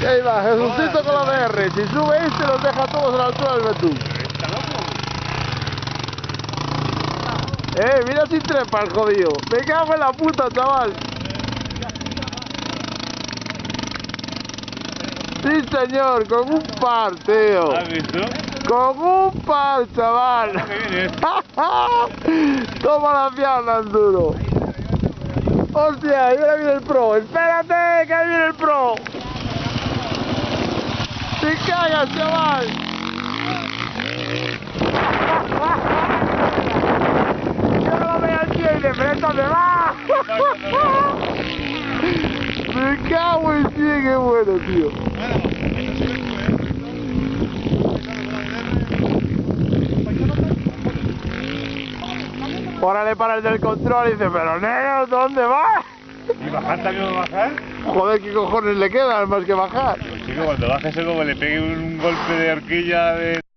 Y ahí va, Jesucito con la BR. Si sube este, los deja todos a la altura del betún. Mira si trepa el jodido. Me cago en la puta, chaval. Sí, señor, con un par, tío. ¿Has visto? Con un par, chaval. Toma la pierna, duro. Hostia, ahí viene el pro. Espérate, que ahí viene el pro. ¡Te cagas, chaval! Yo lo veo aquí y de frente me va. Me cago en sí, qué bueno, tío. Órale para el del control y dice, pero negro, ¿dónde vas? ¿Y bajar también va a bajar? Joder, ¿qué cojones le quedan más que bajar? Pues chico, cuando baje ese como le pegue un golpe de horquilla de...